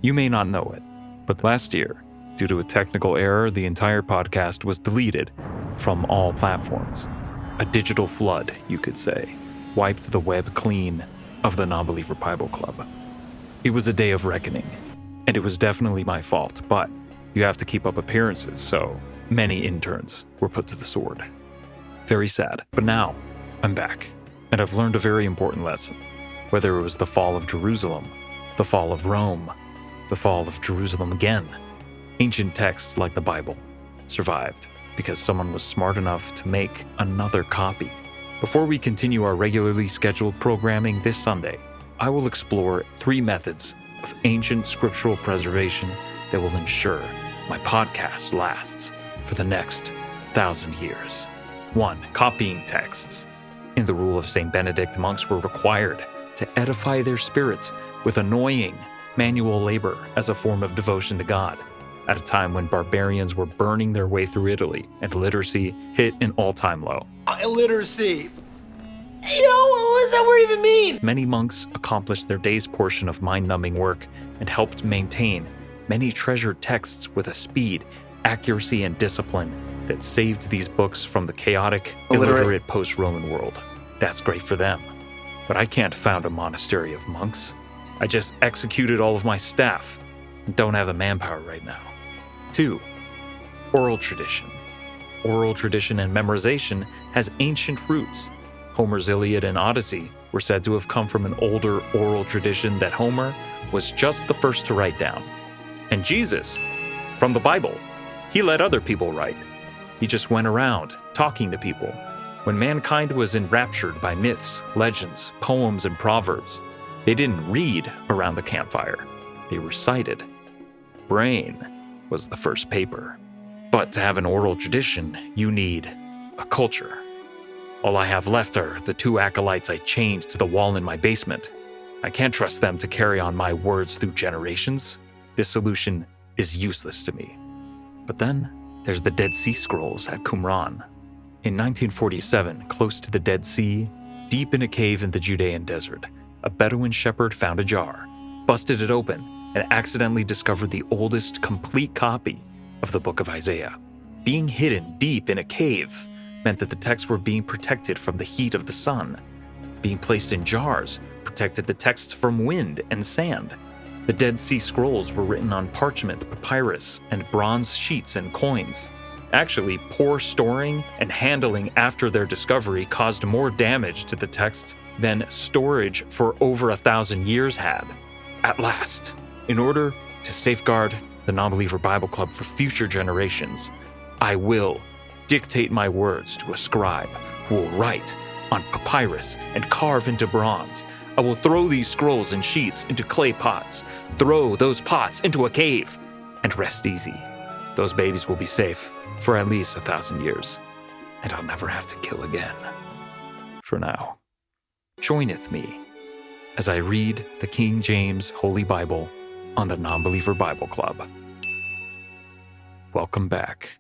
You may not know it, but last year, due to a technical error, the entire podcast was deleted from all platforms. A digital flood, you could say, wiped the web clean of the Non-Believer Bible Club. It was a day of reckoning, and it was definitely my fault, but you have to keep up appearances, so many interns were put to the sword. Very sad, but now I'm back, and I've learned a very important lesson. Whether it was the fall of Jerusalem, the fall of Rome, the fall of Jerusalem again, ancient texts like the Bible survived because someone was smart enough to make another copy. Before we continue our regularly scheduled programming this Sunday, I will explore 3 methods of ancient scriptural preservation that will ensure my podcast lasts for the next 1,000 years. 1. Copying texts. In the rule of St. Benedict, monks were required to edify their spirits with annoying manual labor as a form of devotion to God, at a time when barbarians were burning their way through Italy and literacy hit an all-time low. Illiteracy. What does that word even mean? Many monks accomplished their day's portion of mind-numbing work and helped maintain many treasured texts with a speed, accuracy, and discipline that saved these books from the chaotic, illiterate post-Roman world. That's great for them. But I can't found a monastery of monks. I just executed all of my staff and don't have the manpower right now. 2. Oral tradition. Oral tradition and memorization has ancient roots. Homer's Iliad and Odyssey were said to have come from an older oral tradition that Homer was just the first to write down. And Jesus, from the Bible, he let other people write. He just went around talking to people. When mankind was enraptured by myths, legends, poems, and proverbs, they didn't read around the campfire. They recited. Brain was the first paper. But to have an oral tradition, you need a culture. All I have left are the 2 acolytes I chained to the wall in my basement. I can't trust them to carry on my words through generations. This solution is useless to me. But then there's the Dead Sea Scrolls at Qumran. In 1947, close to the Dead Sea, deep in a cave in the Judean desert, a Bedouin shepherd found a jar, busted it open, and accidentally discovered the oldest complete copy of the Book of Isaiah. Being hidden deep in a cave meant that the texts were being protected from the heat of the sun. Being placed in jars protected the texts from wind and sand. The Dead Sea Scrolls were written on parchment, papyrus, and bronze sheets and coins. Actually, poor storing and handling after their discovery caused more damage to the text than storage for over 1,000 years had. At last, in order to safeguard the Non-Believer Bible Club for future generations, I will dictate my words to a scribe who will write on papyrus and carve into bronze. I will throw these scrolls and sheets into clay pots, throw those pots into a cave, and rest easy. Those babies will be safe for at least 1,000 years, and I'll never have to kill again. For now. Joineth me as I read the King James Holy Bible on the Non-Believer Bible Club. Welcome back.